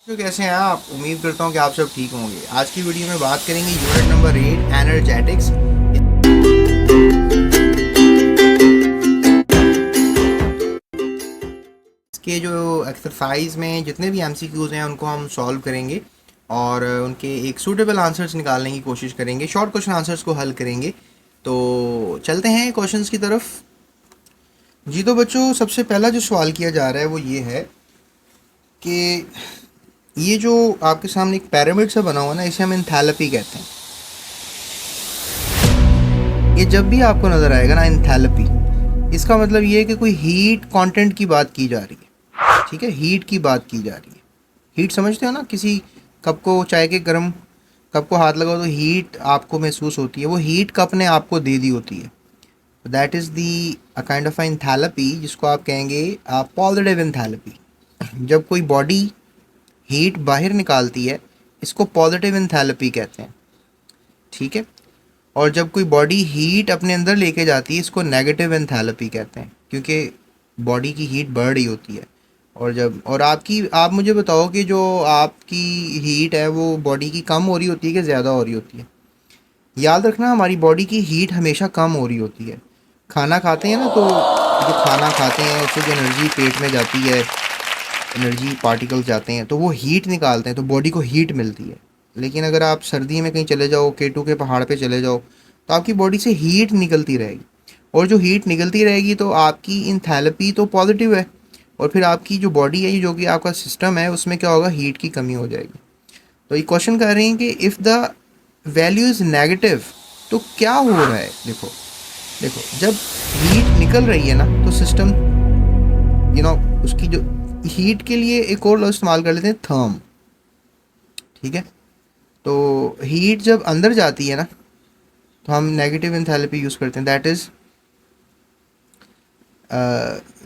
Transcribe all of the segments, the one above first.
तो कैसे हैं आप? उम्मीद करता हूँ कि आप सब ठीक होंगे। आज की वीडियो में बात करेंगे यूनिट नंबर 8 एनर्जेटिक्स। इसके जो एक्सरसाइज में जितने भी एमसीक्यूज हैं उनको हम सॉल्व करेंगे और उनके एक सूटेबल आंसर्स निकालने की कोशिश करेंगे। शॉर्ट क्वेश्चन आंसर्स को हल करेंगे। तो चलते हैं क्वेश्चंस की तरफ। जी तो बच्चों, सबसे पहला जो सवाल किया जा रहा है वो ये है कि ये जो आपके सामने एक पिरामिड सा बना हुआ ना, इसे हम एंथैल्पी कहते हैं। ये जब भी आपको नज़र आएगा ना एंथैल्पी, इसका मतलब ये है कि कोई हीट कंटेंट की बात की जा रही है। ठीक है, हीट की बात की जा रही है। हीट समझते हो ना? किसी कप को, चाय के गर्म कप को हाथ लगाओ तो हीट आपको महसूस होती है। वो हीट कप ने आपको दे दी होती है। That is the a kind of enthalpy, जिसको आप कहेंगे पॉजिटिव एंथैल्पी। जब कोई बॉडी हीट बाहर निकालती है, इसको पॉजिटिव एंथैल्पी कहते हैं। ठीक है। और जब कोई बॉडी हीट अपने अंदर लेके जाती है, इसको नेगेटिव एंथैल्पी कहते हैं, क्योंकि बॉडी की हीट बढ़ रही होती है। और आप मुझे बताओ कि जो आपकी हीट है वो बॉडी की कम हो रही होती है कि ज़्यादा हो रही होती है? याद रखना, हमारी बॉडी की हीट हमेशा कम हो रही होती है। खाना खाते हैं ना, तो जो खाना खाते हैं उससे जो एनर्जी पेट में जाती है, एनर्जी पार्टिकल्स जाते हैं तो वो हीट निकालते हैं, तो बॉडी को हीट मिलती है। लेकिन अगर आप सर्दी में कहीं चले जाओ, केटू के पहाड़ पे चले जाओ, तो आपकी बॉडी से हीट निकलती रहेगी। और जो हीट निकलती रहेगी तो आपकी इंथैल्पी तो पॉजिटिव है, और फिर आपकी जो बॉडी है, जो कि आपका सिस्टम है, उसमें क्या होगा, हीट की कमी हो जाएगी। तो ये क्वेश्चन कर रहे हैं कि if the value is negative तो क्या हो रहा है। देखो देखो, जब हीट निकल रही है ना, तो सिस्टम उसकी जो हीट के लिए एक और लफ्ज़ इस्तेमाल कर लेते हैं, थर्म। ठीक है। तो हीट जब अंदर जाती है ना, तो हम नेगेटिव एंथैल्पी यूज़ करते हैं। That is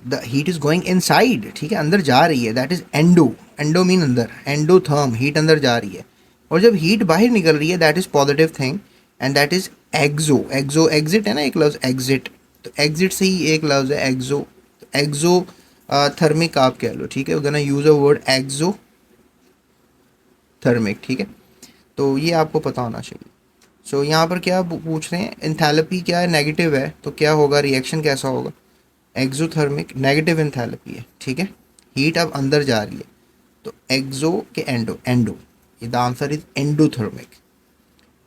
the heat is going inside. ठीक है, अंदर जा रही है। That is endo. Endo mean अंदर, एंडोथर्म, हीट अंदर जा रही है। और जब हीट बाहर निकल रही है, that is positive thing, and that is exo. Exo exit है ना, एक लफ्ज़ एग्जिट, तो एग्जिट से ही एक लफ्ज़ है एक्सो। एक्सो थर्मिक आप कह लो। ठीक है, we gonna use a word exothermic. ठीक है, तो ये आपको पता होना चाहिए। सो यहाँ पर क्या पूछ रहे हैं, एंथैल्पी क्या है, नेगेटिव है, तो क्या होगा, रिएक्शन कैसा होगा? एक्सोथर्मिक, नेगेटिव एंथैल्पी है। ठीक है, हीट अब अंदर जा रही है, तो एक्सो के एंडो, एंडो, ये the answer is endothermic.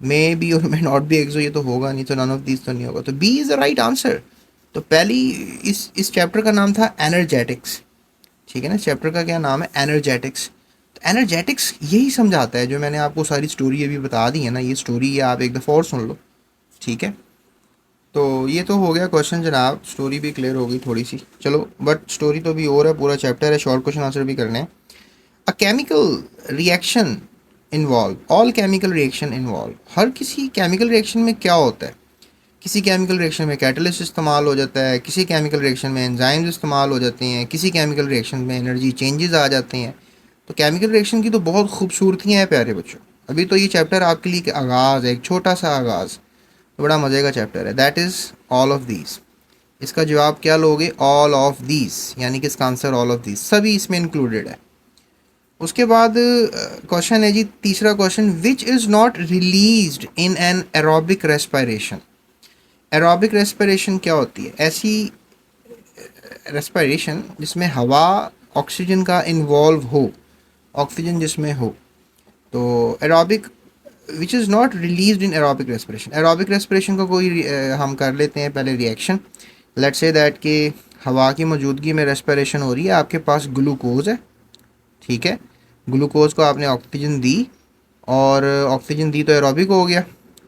May be और मे नॉट बी एक्सो, ये तो होगा नहीं, तो नन ऑफ दीज तो नहीं होगा, तो B is the right answer. तो पहली इस चैप्टर का नाम था एनर्जेटिक्स। ठीक है ना, चैप्टर का क्या नाम है, एनर्जेटिक्स। तो एनर्जेटिक्स यही समझाता है, जो मैंने आपको सारी स्टोरी अभी बता दी है ना, ये स्टोरी ये आप एक दफ़ा और सुन लो। ठीक है, तो ये तो हो गया क्वेश्चन जनाब, स्टोरी भी क्लियर हो गई थोड़ी सी। चलो, बट स्टोरी तो भी और है, पूरा चैप्टर है, शॉर्ट क्वेश्चन आंसर भी करने हैं। A chemical reaction involve, all chemical reaction involve, हर किसी केमिकल रिएक्शन में क्या होता है? किसी केमिकल रिएक्शन में कैटलिस्ट इस्तेमाल हो जाता है, किसी केमिकल रिएक्शन में एंजाइम्स इस्तेमाल हो जाते हैं, किसी केमिकल रिएक्शन में एनर्जी चेंजेस आ जाते हैं। तो केमिकल रिएक्शन की तो बहुत खूबसूरतियाँ हैं प्यारे बच्चों। अभी तो ये चैप्टर आपके लिए आगाज़ है, एक छोटा सा आगाज़, तो बड़ा मज़े का चैप्टर है। That is all of these. इसका जवाब क्या लोगे, ऑल ऑफ दीज, यानी कि इसका आंसर ऑल ऑफ दीज, सभी इसमें इंक्लूडेड है। उसके बाद क्वेश्चन है जी, तीसरा question, which is not released in an aerobic respiration. Aerobic respiration क्या होती है? ऐसी रेस्पिरेशन जिसमें हवा, ऑक्सीजन का इन्वॉल्व हो, ऑक्सीजन जिसमें हो, तो aerobic, which is not release in aerobic respiration. Aerobic respiration को कोई हम कर लेते हैं पहले रिएक्शन। लेट्स से दैट कि हवा की मौजूदगी में रेस्पिरेशन हो रही है, आपके पास ग्लूकोज है। ठीक है, ग्लूकोज को आपने ऑक्सीजन दी, और ऑक्सीजन दी तो एरोबिक हो गया,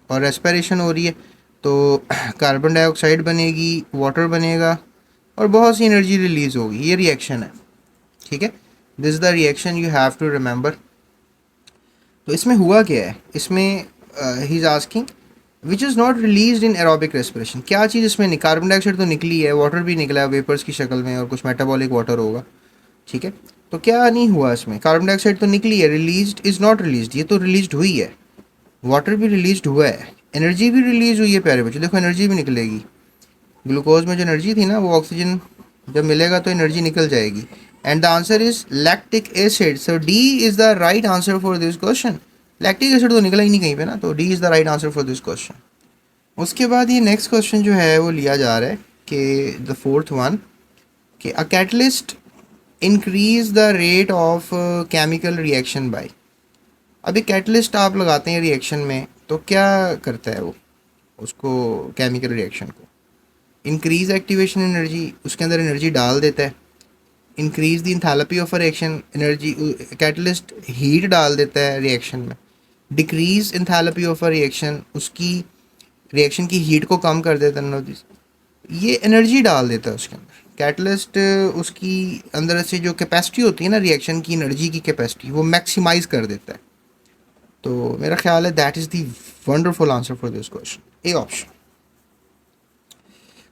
और रेस्पिरेशन हो रही है तो कार्बन डाइऑक्साइड बनेगी, वाटर बनेगा, और बहुत सी एनर्जी रिलीज होगी। ये रिएक्शन है। ठीक है, this is the reaction you have to remember. तो इसमें हुआ क्या है, इसमें he is asking which is not release in aerobic respiration. क्या चीज़ इसमें नहीं, कार्बन डाइऑक्साइड तो निकली है, वाटर भी निकला है वेपर्स की शक्ल में, और कुछ मेटाबॉलिक वाटर होगा। ठीक है, तो क्या नहीं हुआ इसमें, कार्बन डाइऑक्साइड तो निकली है, रिलीज इज़ नॉट रिलीज, ये तो रिलीज हुई है। वाटर भी रिलीज हुआ है, एनर्जी भी रिलीज हुई है प्यारे बच्चों, देखो एनर्जी भी निकलेगी। ग्लूकोज में जो एनर्जी थी ना, वो ऑक्सीजन जब मिलेगा तो एनर्जी निकल जाएगी। and the answer is lactic acid. So D is the right answer for this question. Lactic acid तो निकला ही नहीं कहीं पे ना, तो D is the right answer for this question. उसके बाद ये नेक्स्ट क्वेश्चन जो है वो लिया जा रहा है कि द फोर्थ वन, कि a catalyst increase the rate of chemical reaction by. अभी कैटलिस्ट आप लगाते हैं रिएक्शन में तो क्या करता है वो, उसको केमिकल रिएक्शन को इंक्रीज एक्टिवेशन एनर्जी, उसके अंदर एनर्जी डाल देता है. Increase the enthalpy of a reaction, energy catalyst heat डाल देता है रिएक्शन में. Decrease enthalpy of a reaction, उसकी रिएक्शन की हीट को कम कर देता है. ये एनर्जी डाल देता है उसके अंदर. कैटलिस्ट उसकी अंदर से जो कैपेसिटी होती है ना रिएक्शन की, एनर्जी की कैपेसिटी, वो मैक्सिमाइज कर देता है. तो मेरा ख्याल है that is the wonderful answer for this question, A option.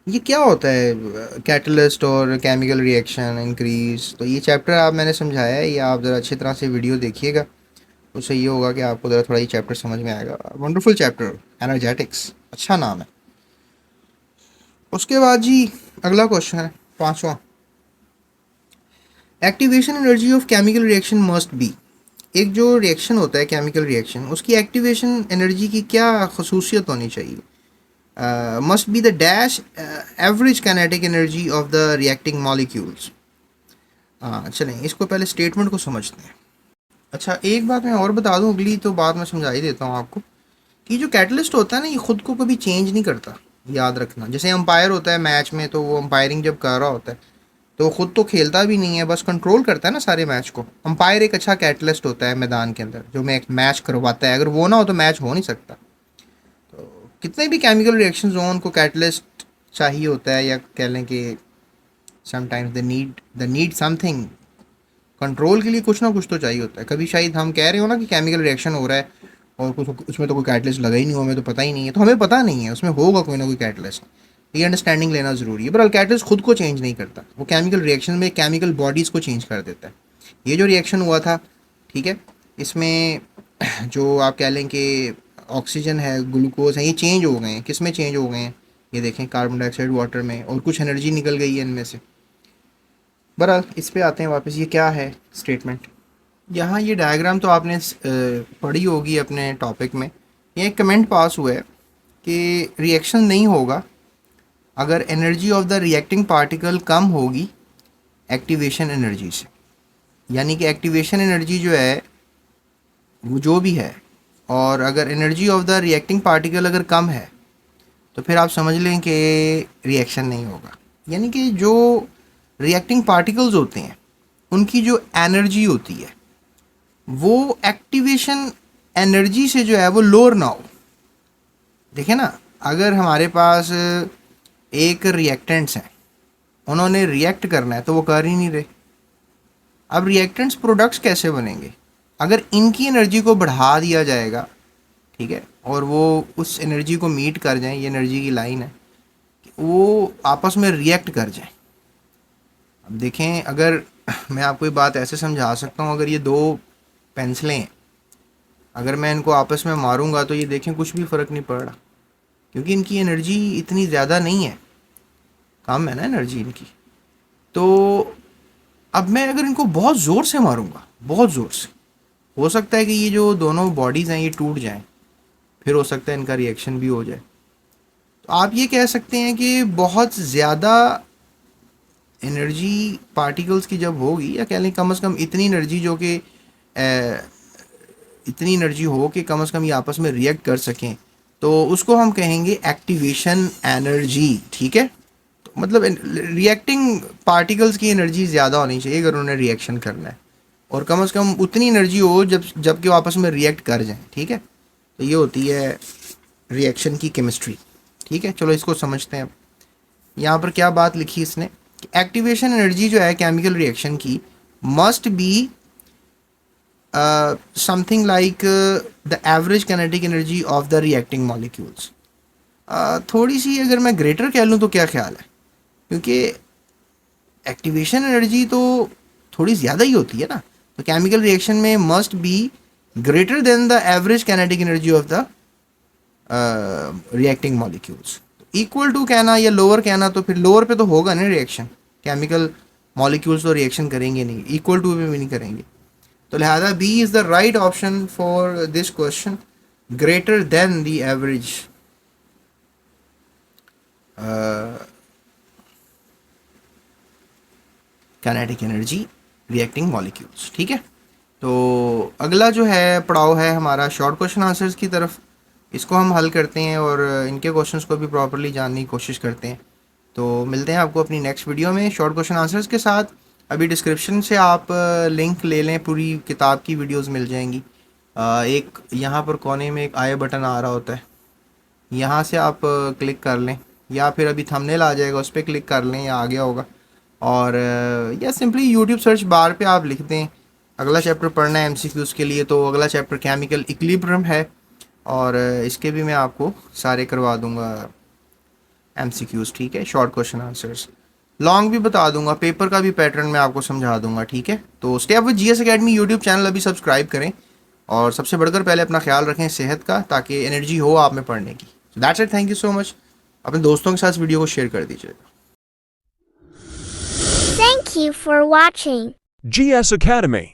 ये क्या होता है कैटलिस्ट और केमिकल रिएक्शन इंक्रीज, तो ये चैप्टर आप मैंने समझाया है, ये आप ज़रा अच्छी तरह से वीडियो देखिएगा, उससे ये होगा कि आपको ज़रा थोड़ा ये चैप्टर समझ में आएगा. वंडरफुल चैप्टर, एनर्जेटिक्स, अच्छा नाम है. उसके बाद जी अगला क्वेश्चन है पांचवा. Activation energy of chemical reaction must be. एक जो रिएक्शन होता है केमिकल रिएक्शन, उसकी एक्टिवेशन एनर्जी की क्या खसूसियत होनी चाहिए. Must be the dash average kinetic energy of the reacting molecules. चलें इसको पहले स्टेटमेंट को समझते हैं. अच्छा एक बात मैं और बता दूं, अगली तो बात मैं समझा ही देता हूँ आपको, कि जो कैटलिस्ट होता है ना ये खुद को कभी चेंज नहीं करता, याद रखना. जैसे अंपायर होता है मैच में, तो वो अंपायरिंग जब कर रहा होता है तो खुद तो खेलता भी नहीं है, बस कंट्रोल करता है ना सारे मैच को. अंपायर एक अच्छा कैटलिस्ट होता है मैदान के अंदर, जो मैं एक मैच करवाता है. अगर वो ना हो तो मैच हो नहीं सकता. तो कितने भी केमिकल रिएक्शन हो उनको कैटलिस्ट चाहिए होता है, या कह लें कि sometimes the need something. Control के लिए कुछ ना कुछ तो चाहिए होता है. कभी शायद हम कह रहे हो ना कि केमिकल रिएक्शन हो रहा है और कुछ उसमें तो कोई कैटलिस्ट लगा ही नहीं हुआ, हमें तो पता ही नहीं है, तो हमें पता नहीं है उसमें होगा कोई ना कोई कैटलिस्ट. ये अंडरस्टैंडिंग लेना ज़रूरी है. पर कैटलिस्ट खुद को चेंज नहीं करता, वो केमिकल रिएक्शन में केमिकल बॉडीज़ को चेंज कर देता है. ये जो रिएक्शन हुआ था, ठीक है, इसमें जो आप कह लें कि ऑक्सीजन है, ग्लूकोज है, ये चेंज हो गए हैं. किस में चेंज हो गए हैं, ये देखें कार्बन डाइऑक्साइड वाटर में, और कुछ एनर्जी निकल गई है इनमें से. बहरहाल इस पे आते हैं वापस. ये क्या है स्टेटमेंट, यहाँ ये डायग्राम तो आपने पढ़ी होगी अपने टॉपिक में. ये एक कमेंट पास हुआ है कि रिएक्शन नहीं होगा अगर energy of the reacting particle कम होगी एक्टिवेशन एनर्जी से. यानी कि एक्टिवेशन एनर्जी जो है वो जो भी है, और अगर energy of the reacting particle अगर कम है तो फिर आप समझ लें कि रिएक्शन नहीं होगा. यानी कि जो रिएक्टिंग पार्टिकल्स होते हैं उनकी जो एनर्जी होती है वो एक्टिवेशन एनर्जी से जो है वो लोअर ना हो. देखें ना, अगर हमारे पास एक रिएक्टेंट्स हैं, उन्होंने रिएक्ट करना है तो वो कर ही नहीं रहे. अब रिएक्टेंट्स प्रोडक्ट्स कैसे बनेंगे, अगर इनकी एनर्जी को बढ़ा दिया जाएगा, ठीक है, और वो उस एनर्जी को मीट कर जाएं, ये एनर्जी की लाइन है, वो आपस में रिएक्ट कर जाएं. अब देखें, अगर मैं आपको ये बात ऐसे समझा सकता हूँ, अगर ये दो पेंसिलें हैं, अगर मैं इनको आपस में मारूंगा तो ये देखें कुछ भी फ़र्क नहीं पड़ रहा, क्योंकि इनकी एनर्जी इतनी ज़्यादा नहीं है, कम है ना एनर्जी इनकी. तो अब मैं अगर इनको बहुत ज़ोर से मारूंगा, बहुत ज़ोर से, हो सकता है कि ये जो दोनों बॉडीज़ हैं ये टूट जाएं, फिर हो सकता है इनका रिएक्शन भी हो जाए. तो आप ये कह सकते हैं कि बहुत ज़्यादा एनर्जी पार्टिकल्स की जब होगी, या कह लें कम से कम इतनी एनर्जी जो कि इतनी एनर्जी हो कि कम से कम ये आपस में रिएक्ट कर सकें, तो उसको हम कहेंगे एक्टिवेशन एनर्जी. ठीक है, तो मतलब रिएक्टिंग पार्टिकल्स की एनर्जी ज़्यादा होनी चाहिए अगर उन्हें रिएक्शन करना है, और कम से कम उतनी एनर्जी हो जबकि वो आपस में रिएक्ट कर जाएं. ठीक है, तो ये होती है रिएक्शन की केमिस्ट्री. ठीक है, चलो इसको समझते हैं. अब यहाँ पर क्या बात लिखी इसने, एक्टिवेशन एनर्जी जो है केमिकल रिएक्शन की must be something like the average kinetic energy of the reacting molecules. थोड़ी सी अगर मैं ग्रेटर कह लूँ तो क्या ख्याल है, क्योंकि एक्टिवेशन एनर्जी तो थोड़ी ज़्यादा ही होती है ना, तो केमिकल रिएक्शन में must be greater than the average kinetic energy of the reacting molecules. Equal to कहना या लोअर कहना, तो फिर लोअर पे तो होगा ना रिएक्शन, केमिकल मॉलिक्यूल्स तो रिएक्शन करेंगे नहीं, इक्वल टू भी नहीं करेंगे। तो लिहाजा B is the right option for this question, greater than the average kinetic energy reacting molecules. ठीक है, तो अगला जो है पड़ाव है हमारा शॉर्ट क्वेश्चन आंसर्स की तरफ। इसको हम हल करते हैं और इनके क्वेश्चंस को भी प्रॉपर्ली जानने की कोशिश करते हैं। तो मिलते हैं आपको अपनी नेक्स्ट वीडियो में शॉर्ट क्वेश्चन आंसर्स के साथ। अभी डिस्क्रिप्शन से आप लिंक ले लें, पूरी किताब की वीडियोस मिल जाएंगी। एक यहाँ पर कोने में एक आई बटन आ रहा होता है, यहाँ से आप क्लिक कर लें, या फिर अभी थंबनेल आ जाएगा उस पर क्लिक कर लें, या आ गया होगा। और या सिंपली यूट्यूब सर्च बार पे आप लिख दें अगला चैप्टर पढ़ना है एमसीक्यूज़ के लिए, तो अगला चैप्टर केमिकल इक्विलिब्रियम है, और इसके भी मैं आपको सारे करवा दूंगा एमसीक्यूज़। ठीक है, शॉर्ट क्वेश्चन आंसर्स, लॉन्ग भी बता दूंगा, पेपर का भी पैटर्न मैं आपको समझा दूंगा। ठीक है, तो stay up with GS academy YouTube channel अभी सब्सक्राइब करें, और सबसे बढ़कर पहले अपना ख्याल रखें सेहत का, ताकि एनर्जी हो आप में पढ़ने की। So that's it, thank you so much. अपने दोस्तों के साथ वीडियो को शेयर कर दीजिएगा। Thank you for watching. GS Academy.